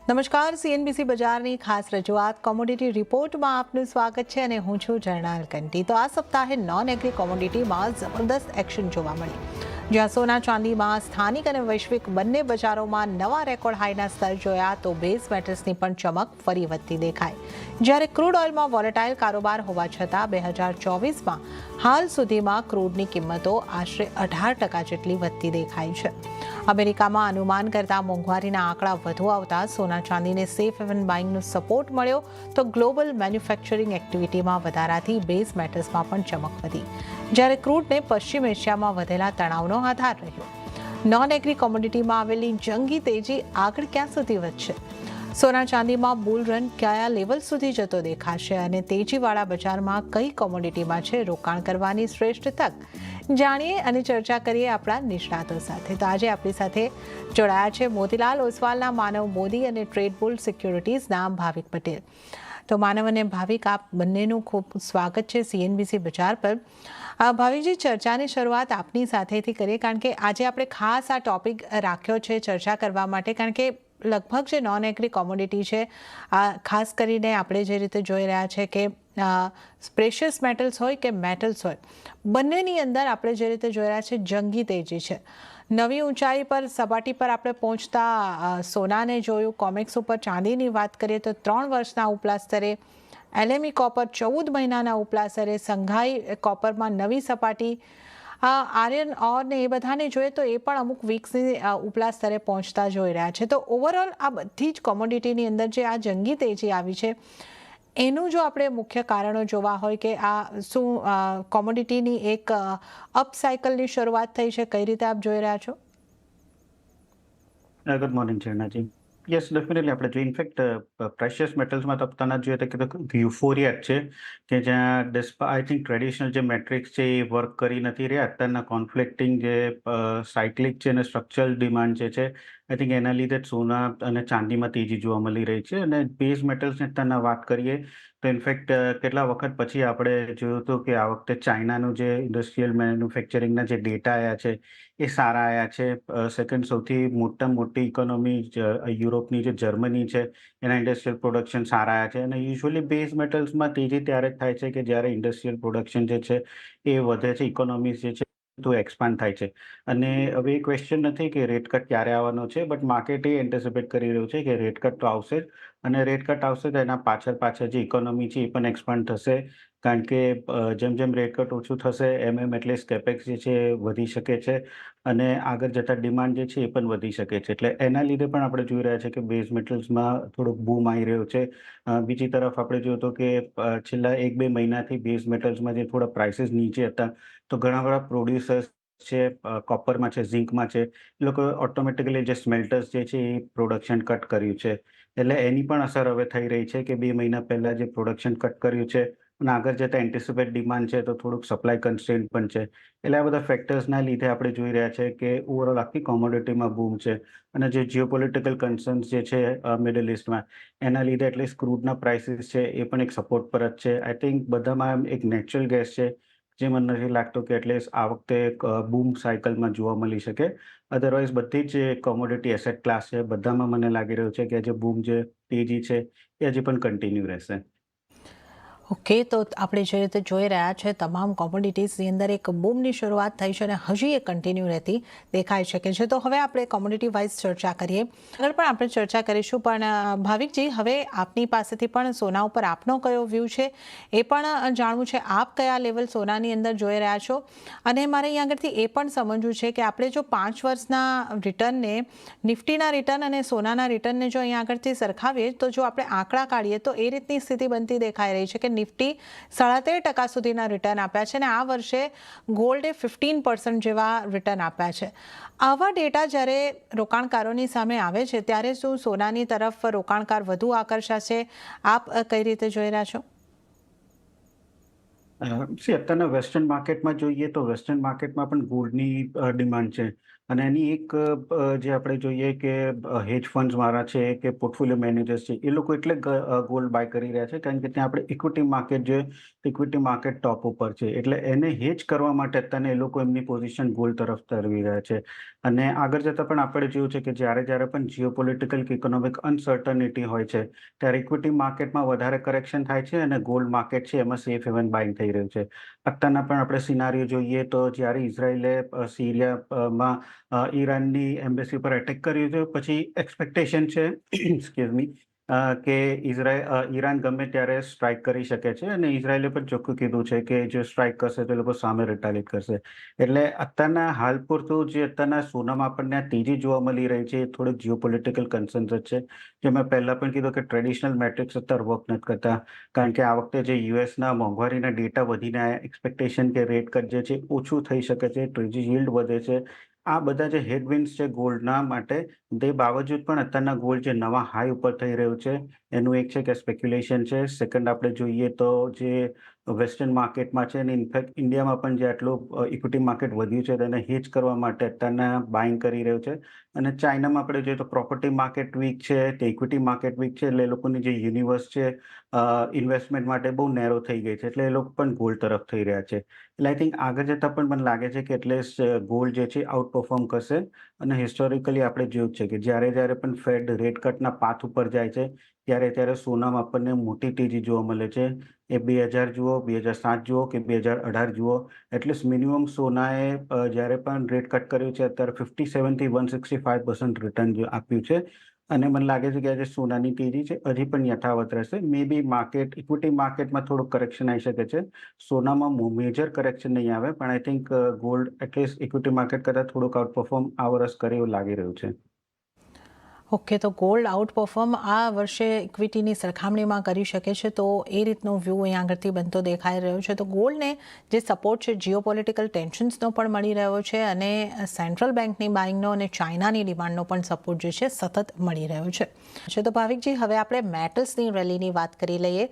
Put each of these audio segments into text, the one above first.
નમસ્કાર, સીએનબીસી બજારની ખાસ રજૂઆત કોમોડિટી રિપોર્ટમાં આપનું સ્વાગત છે અને હું છું જર્નાલ કંટી। તો આ સપ્તાહે નોન એગ્રી કોમોડિટીમાં જબરદસ્ત એક્શન જોવા મળી, જ્યાં સોના ચાંદીમાં સ્થાનિક અને વૈશ્વિક બંને બજારોમાં નવા રેકોર્ડ હાઈના સ્તર જોયા, તો બેઝ મેટલ્સની પણ ચમક ફરી વધતી દેખાઈ। જ્યારે ક્રૂડ ઓઇલમાં વોલેટાઇલ કારોબાર હોવા છતાં 2024માં હાલ સુધીમાં ક્રૂડની કિંમતો આશરે 18% જેટલી વધતી દેખાઈ છે। અમેરિકામાં અનુમાન કરતા મોંઘવારીના આંકડા વધુ આવતા સોના ચાંદીને સેફ હેવન બાઇંગનો સપોર્ટ મળ્યો, તો ગ્લોબલ મેન્યુફેક્ચરિંગ એક્ટિવિટીમાં વધારાથી બેઝ મેટલ્સમાં પણ ચમક વધી, જ્યારે ક્રૂડને પશ્ચિમ એશિયામાં વધેલા તણાવનો આધાર રહ્યો। નોન એગ્રી કોમોડિટીમાં આવેલી જંગી તેજી આગળ ક્યાં સુધી વધશે? સોના ચાંદીમાં બુલ રન કયા લેવલ સુધી જતો દેખાશે અને તેજીવાળા બજારમાં કઈ કોમોડિટીમાં છે રોકાણ કરવાની શ્રેષ્ઠ તક? જાણીએ અને ચર્ચા કરીએ આપણા નિષ્ણાતો સાથે। તો આજે આપણી સાથે જોડાયા છે મોતીલાલ ઓસવાલના માનવ મોદી અને ટ્રેડબુલ સિક્યોરિટીઝના ભાવિક પટેલ। તો માનવ અને ભાવિક, આપ બંનેનું ખૂબ સ્વાગત છે સીએનબીસી બજાર પર। ભાવિકજી, ચર્ચાની શરૂઆત આપની સાથેથી કરીએ, કારણ કે આજે આપણે ખાસ આ ટોપિક રાખ્યો છે ચર્ચા કરવા માટે, કારણ કે લગભગ જે નોન એગ્રી કોમોડિટી છે, ખાસ કરીને આપણે જે રીતે જોઈ રહ્યા છે કે પ્રેશિયસ મેટલ્સ હોય કે મેટલ્સ હોય, બંનેની અંદર આપણે જે રીતે જોઈ રહ્યા છે જંગી તેજી છે। નવી ઊંચાઈ પર સપાટી પર આપણે પહોંચતા સોનાને જોયું, કોમેક્સ ઉપર ચાંદીની વાત કરીએ તો 3 વર્ષના ઉપલા સ્તરે, એલએમઈ કોપર 14 મહિનાના ઉપલા સ્તરે, સંઘાઈ કોપરમાં નવી સપાટી, આયર્ન ઓર ને એ બધાને જોઈએ તો એ પણ અમુક વીક્સની ઉપલા સ્તરે પહોંચતા જોઈ રહ્યા છે। તો ઓવરઓલ આ બધી જ કોમોડિટીની અંદર જે આ જંગી તેજી આવી છે, એનું જો આપણે મુખ્ય કારણો જોવા હોય કે આ શું કોમોડિટીની એક અપ સાયકલની શરૂઆત થઈ છે, કઈ રીતે આપ જોઈ રહ્યા છો? Good morning Charanaji. Yes, definitely આપણે જો ઇનફેક્ટ પ્રેશિયસ મેટલ્સમાં તો તને જોઈએ તો કે યુફોરિયા જ છે કે જ્યાં આઈ થિંક ટ્રેડિશનલ જે મેટ્રિક્સ છે એ વર્ક કરી નથી રહ્યા। અત્યારના કોન્ફ્લિક્ટિંગ જે સાયક્લિક છે અને સ્ટ્રક્ચરલ ડિમાન્ડ જે છે, આઈ થિંક એના લીધે જ સોના અને ચાંદીમાં તેજી જોવા મળી રહી છે। અને બેઝ મેટલ્સની અત્યારના વાત કરીએ તો ઇનફેક્ટ કેટલા વખત પછી આપણે જોયું હતું કે આ વખતે ચાઇનાનું જે ઇન્ડસ્ટ્રીયલ મેન્યુફેક્ચરિંગના જે ડેટા આવ્યા છે એ સારા આવ્યા છે। સેકન્ડ સૌથી મોટી ઇકોનોમી યુરોપની જે જર્મની છે, એના ઇન્ડસ્ટ્રીયલ પ્રોડક્શન સારા આવ્યા છે। અને યુઝ્યુઅલી બેઝ મેટલ્સમાં તેજી ત્યારે જ થાય છે કે જ્યારે ઇન્ડસ્ટ્રીયલ પ્રોડક્શન જે છે એ વધે છે, ઇકોનોમીઝ જે છે તો એક્સપાન્ડ થાય છે। અને હવે એ ક્વેશ્ચન નથી કે રેટ કટ ક્યારે આવવાનો છે, બટ માર્કેટ એ એન્ટિસિપેટ કરી રહ્યું છે કે રેટ કટ તો આવશે જ, અને રેટ કટ આવશે તો એના પાછળ જે ઇકોનોમી છે એ પણ એક્સપાન્ડ થશે, કારણ કે જેમ રેટ કટ ઓછું થશે એમ એટલીસ્ટ કેપેક્સ જે છે એ વધી શકે છે અને આગળ જતાં ડિમાન્ડ જે છે એ પણ વધી શકે છે। એટલે એના લીધે પણ આપણે જોઈ રહ્યા છે કે બેઝ મેટલ્સમાં થોડોક બૂમ આવી રહ્યો છે। બીજી તરફ આપણે જોયું તો કે છેલ્લા 1-2 મહિનાથી બેઝ મેટલ્સમાં જે થોડા પ્રાઇસીસ નીચે હતા, તો ઘણા બધા પ્રોડ્યુસર્સ છે, કોપરમાં છે, ઝિંકમાં છે, એ લોકો ઓટોમેટિકલી જે સ્મેલ્ટર્સ જે છે એ પ્રોડક્શન કટ કર્યું છે। એટલે એની પણ અસર હવે થઈ રહી છે કે 2 મહિના પહેલાં જે પ્રોડક્શન કટ કર્યું છે અને આગળ જતાં એન્ટિસિપેટ ડિમાન્ડ છે તો થોડુંક સપ્લાય કન્સ્ટ્રેન્ટ પણ છે। એટલે આ બધા ફેક્ટર્સના લીધે આપણે જોઈ રહ્યા છે કે ઓવરઓલ આખી કોમોડિટીમાં બૂમ છે। અને જે જીઓપોલિટિકલ કન્સર્ન્સ જે છે મિડલ ઇસ્ટમાં, એના લીધે એટલીસ્ટ ક્રૂડના પ્રાઇસીસ છે એ પણ એક સપોર્ટ પર જ છે। આઈ થિંક બધામાં એક નેચરલ ગેસ છે જે મને નથી લાગતું કે એટલીસ્ટ આ વખતે બૂમ સાયકલમાં જોવા મળી શકે। અધરવાઇઝ બધી જ જે કોમોડિટી એસેટ ક્લાસ છે બધામાં મને લાગી રહ્યું છે કે જે બૂમ જે તેજી છે એ હજી પણ કન્ટિન્યુ રહેશે। ઓકે, તો આપણે જે રીતે જોઈ રહ્યા છે તમામ કોમોડિટીઝની અંદર એક બૂમની શરૂઆત થઈ છે અને હજી એ કન્ટિન્યુ રહેતી દેખાઈ શકે છે। તો હવે આપણે કોમોડિટી વાઇઝ ચર્ચા કરીએ, આગળ પણ આપણે ચર્ચા કરીશું, પણ ભાવિકજી, હવે આપની પાસેથી પણ સોના ઉપર આપનો કયો વ્યૂ છે એ પણ જાણવું છે। આપ કયા લેવલ સોનાની અંદર જોઈ રહ્યા છો, અને મારે અહીં આગળથી એ પણ સમજવું છે કે આપણે જો 5 વર્ષના રિટર્નને, નિફ્ટીના રિટર્ન અને સોનાના રિટર્નને જો અહીં આગળથી સરખાવીએ તો જો આપણે આંકડા કાઢીએ તો એ રીતની સ્થિતિ બનતી દેખાઈ રહી છે કે નિફ્ટી 13.5% સુધીના રિટર્ન આપ્યા છે અને આ વર્ષે ગોલ્ડે 15% જેવા રિટર્ન આપ્યા છે। આવા ડેટા જ્યારે રોકાણકારોની સામે આવે છે ત્યારે શું સોનાની તરફ રોકાણકાર વધુ આકર્ષાશે? આપ કઈ રીતે જોઈ રહ્યા છો? અત્યારના વેસ્ટર્ન માર્કેટમાં જોઈએ તો વેસ્ટર્ન માર્કેટમાં પણ ગોલ્ડની ડિમાન્ડ છે। અને એની એક જે આપણે જોઈએ કે હેજ ફંડ્સ વાળા છે કે પોર્ટફોલિયો મેનેજર્સ છે એ લોકો એટલે ગોલ્ડ બાય કરી રહ્યા છે કારણ કે ત્યાં આપણે ઇક્વિટી માર્કેટ ટોપ ઉપર છે એટલે એને હેજ કરવા માટે અત્યારે એ લોકો એમની પોઝિશન ગોલ્ડ તરફ તરવી રહ્યા છે અને આગળ જતાં પણ આપણે જોયું છે કે જ્યારે પણ જીઓપોલિટિકલ કે ઇકોનોમિક અનસર્ટનિટી હોય છે ત્યારે ઇક્વિટી માર્કેટમાં વધારે કરેક્શન થાય છે અને ગોલ્ડ માર્કેટ છે એમાં સેફ હેવન બાઇંગ થઈ રહ્યું છે અત્યારના પણ આપણે સિનારીઓ જોઈએ તો જ્યારે ઇઝરાયલે સિરિયામાં ઈરાનની એમ્બેસી પર એટેક કર્યું છે પછી એક્સપેક્ટેશન છે એક્સક્યુઝ મી કે ઈરાન ગમે ત્યારે સ્ટ્રાઇક કરી શકે છે અને ઇઝરાયલે પણ ચોખ્ખું કીધું છે કે જો સ્ટ્રાઇક કરશે તો એ લોકો સામે રિટાલિએટ કરશે એટલે અત્યારના હાલ પૂરતું જે અત્યારના સોનામાં આપણને તેજી જોવા મળી રહી છે એ થોડીક જીઓપોલિટિકલ કન્સર્ન્સ જ છે જે મેં પહેલાં પણ કીધું કે ટ્રેડિશનલ મેટ્રિક્સ અત્યારે વર્ક નથી કરતા કારણ કે આ વખતે જે યુએસના મોંઘવારીના ડેટા વધીને આવ્યા એક્સપેક્ટેશન કે રેટ કટ જે છે ઓછું થઈ શકે છે ટ્રેજી yieldવધે છે આ બધા જે હેડવિન્ડ્સ છે ગોલ્ડના માટે તે બાવજુદ પણ અત્યારના ગોલ્ડ જે નવા હાઈ ઉપર થઈ રહ્યું છે એનું એક છે કે સ્પેક્યુલેશન છે સેકન્ડ આપણે જોઈએ તો જે વેસ્ટર્ન માર્કેટમાં છે અને ઇનફેક્ટ ઇન્ડિયામાં પણ જે આટલું ઇક્વિટી માર્કેટ વધ્યું છે તેને હેજ કરવા માટે અત્યારના બાઇંગ કરી રહ્યું છે અને ચાઇનામાં આપણે જોઈએ તો પ્રોપર્ટી માર્કેટ વીક છે તે ઇક્વિટી માર્કેટ વીક છે એટલે એ લોકોની જે યુનિવર્સ છે ઇન્વેસ્ટમેન્ટ માટે બહુ નેરો થઈ ગઈ છે એટલે એ લોકો પણ ગોલ્ડ તરફ થઈ રહ્યા છે એટલે આઈ થિંક આગળ જતાં પણ મને લાગે છે કે એટલીસ્ટ ગોલ્ડ જે છે આઉટ પરફોર્મ કરશે અને હિસ્ટોરિકલી આપણે જોયું છે કે જ્યારે પણ ફેડ રેટ કટના પાથ ઉપર જાય છે ત્યારે સોનામાં આપણને મોટી તેજી જોવા મળે છે એ 2000 જુઓ 2007 જુઓ કે 2018 જુઓ એટલીસ્ટ મિનિમમ સોનાએ જ્યારે પણ રેટ કટ કર્યું છે અત્યારે 57 થી 165% રિટર્ન આપ્યું છે અને મને લાગે છે કે આજે સોનાની તેજી છે હજી પણ યથાવત રહેશે મે બી માર્કેટ ઇક્વિટી માર્કેટમાં થોડુંક કરેક્શન આવી શકે છે સોનામાં મેજર કરેક્શન નહીં આવે પણ I think gold at least equity market કરતાં થોડુંક આઉટ પરફોર્મ આ વર્ષ કરે એવું લાગી રહ્યું છે ઓકે તો ગોલ્ડ આઉટ પરફોર્મ આ વર્ષે ઇક્વિટીની સરખામણીમાં કરી શકે છે તો એ રીતનો વ્યૂ અહીંયા આગળથી બનતો દેખાઈ રહ્યો છે તો ગોલ્ડને જે સપોર્ટ છે જીઓપોલિટિકલ ટેન્શન્સનો પણ મળી રહ્યો છે અને સેન્ટ્રલ બેંકની બાઇંગનો અને ચાઇનાની ડિમાન્ડનો પણ સપોર્ટ જે છે સતત મળી રહ્યો છે તો ભાવિકજી હવે આપણે મેટલ્સની રેલીની વાત કરી લઈએ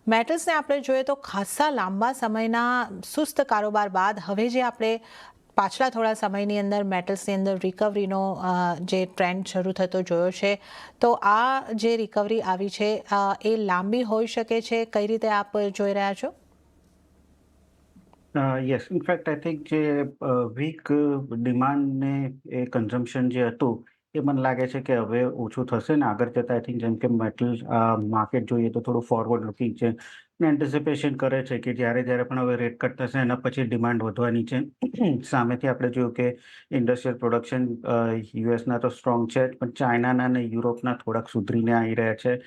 મેટલ્સને આપણે જોઈએ તો ખાસા લાંબા સમયના સુસ્ત કારોબાર બાદ હવે જે આપણે પાછલા થોડા સમયની અંદર મેટલ્સની અંદર રિકવરીનો જે ટ્રેન્ડ શરૂ થતો જોયો છે તો આ જે રિકવરી આવી છે એ લાંબી હોઈ શકે છે કઈ રીતે આપ જોઈ રહ્યા છો યસ ઇનફેક્ટ આઈ થિંક જે વીક ડિમાન્ડ ને એ કન્ઝમ્પશન જે હતું એ મને લાગે છે કે હવે ઓછું થશે ને આગળ જતાં આઈ થિંક જેમ કે મેટલ માર્કેટ જોઈએ તો થોડું ફોરવર્ડ લુકિંગ છે ને એન્ટિસિપેશન કરે છે કે જ્યારે પણ હવે રેટ કટ થશે એના પછી ડિમાન્ડ વધવાની છે સામેથી આપણે જોયું કે ઇન્ડસ્ટ્રીયલ પ્રોડક્શન યુએસના તો સ્ટ્રોંગ છે જ પણ ચાઇનાના અને યુરોપના થોડાક સુધરીને આવી રહ્યા છે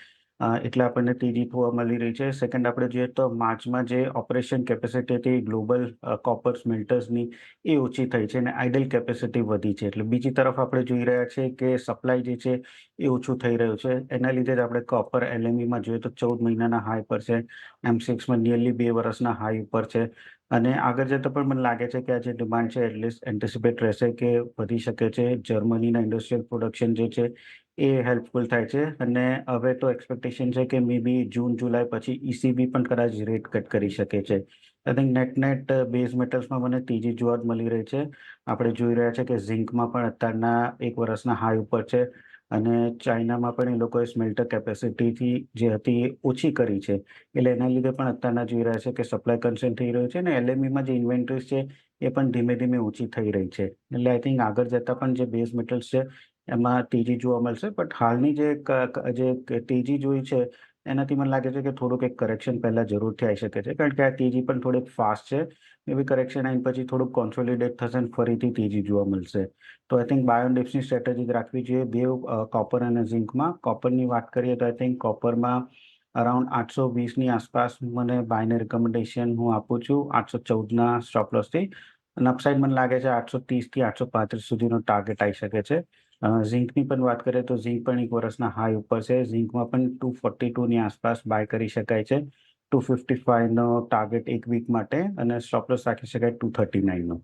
એટલે આપણને તેજી જોવા મળી રહી છે સેકન્ડ આપણે જોઈએ તો માર્ચમાં જે ઓપરેશન કેપેસિટી હતી ગ્લોબલ કોપર સ્મેલ્ટર્સની એ ઓછી થઈ છે અને આઇડલ કેપેસિટી વધી છે એટલે બીજી તરફ આપણે જોઈ રહ્યા છીએ કે સપ્લાય જે છે એ ઓછું થઈ રહ્યું છે એના લીધે જ આપણે કોપર એલએમઈમાં જોઈએ તો 14 મહિનાના હાઈ પર છે M6માં નિયરલી 2 વર્ષના હાઈ ઉપર છે અને આગળ જતાં પણ મને લાગે છે કે આ જે ડિમાન્ડ છે એટલીસ્ટ એન્ટિસિપેટ રહેશે કે વધી શકે છે જર્મનીના ઇન્ડસ્ટ્રીયલ પ્રોડક્શન જે છે એ હેલ્પફુલ થાય છે અને હવે તો એક્સપેક્ટેશન છે કે મે બી જૂન જુલાઈ પછી ECB પણ કદાચ રેટ કટ કરી શકે છે આઈ થિંક નેટ બેઝ મેટલ્સમાં મને ત્રીજી જોવા મળી રહી છે આપણે જોઈ રહ્યા છે કે ઝિંકમાં પણ અત્યારના એક વર્ષના હાઈ ઉપર છે અને ચાઇનામાં પણ એ લોકોએ સ્મેલ્ટર કેપેસિટીથી જે હતી એ ઓછી કરી છે એટલે એના લીધે પણ અત્યારના જોઈ રહ્યા છે કે સપ્લાય કન્સર્ન થઈ રહ્યું છે અને LMEમાં જે ઇન્વેન્ટરીઝ છે એ પણ ધીમે ધીમે ઓછી થઈ રહી છે એટલે આઈ થિંક આગળ જતાં પણ જે બેઝ મેટલ્સ છે એમાં તેજી જોવા મળશે બટ હાલની જે તેજી જોઈ છે એનાથી મને લાગે છે કે થોડુંક એક કરેક્શન પહેલાં જરૂરથી આવી શકે છે કારણ કે આ તેજી પણ થોડીક ફાસ્ટ છે એવી કરેક્શન આવીને પછી થોડુંક કોન્સોલિડેટ થશે અને ફરીથી તેજી જોવા મળશે તો આઈ થિંક બાય ઓન ડિપ્સની સ્ટ્રેટેજી રાખવી જોઈએ બે કોપર અને ઝિંકમાં કોપરની વાત કરીએ તો આઈ થિંક કોપરમાં અરાઉન્ડ 820ની આસપાસ મને બાયને રિકમેન્ડેશન હું આપું છું 814ના સ્ટોપ લોસથી અને અપસાઇડ મને લાગે છે 830થી 835 સુધીનો ટાર્ગેટ આવી શકે છે ઝિંકની પણ વાત કરીએ તો ઝિંક પણ એક વર્ષના હાઈ ઉપર છે ઝિંકમાં પણ 242ની આસપાસ બાય કરી શકાય છે 255નો ટાર્ગેટ એક વીક માટે અને સ્ટોપ લોસ રાખી શકાય 239નો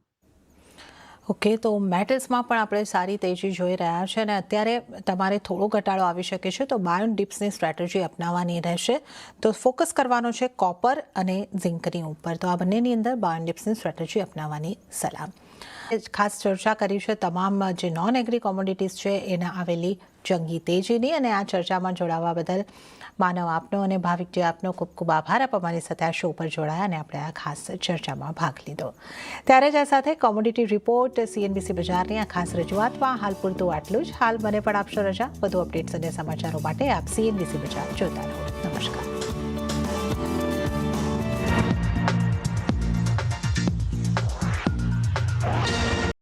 ઓકે તો મેટલ્સમાં પણ આપણે સારી તેજી જોઈ રહ્યા છે અને અત્યારે તમારે થોડો ઘટાડો આવી શકે છે તો બાય ઓન ડિપ્સની સ્ટ્રેટેજી અપનાવવાની રહેશે તો ફોકસ કરવાનો છે કોપર અને ઝિંકની ઉપર તો આ બંનેની અંદર બાય ઓન ડિપ્સની સ્ટ્રેટેજી અપનાવવાની સલાહ ખાસ ચર્ચા કરી છે તમામ જે નોન એગ્રી કોમોડિટીઝ છે એના આવેલી જંગી તેજીની, અને આ ચર્ચામાં જોડાવા બદલ માનવ આપનો અને ભાવિકજી આપનો ખૂબ ખૂબ આભાર. આપ અમારી સાથે આ શો પર જોડાયા અને આપણે આ ખાસ ચર્ચામાં ભાગ લીધો. ત્યારે જ આ સાથે કોમોડિટી રિપોર્ટ CNBC બજારની આ ખાસ રજૂઆતમાં હાલ પૂરતું આટલું જ. હાલ મને પણ આપશો રજા. વધુ અપડેટ્સ અને સમાચારો માટે આપ CNBC બજાર જોતા રહો. નમસ્કાર.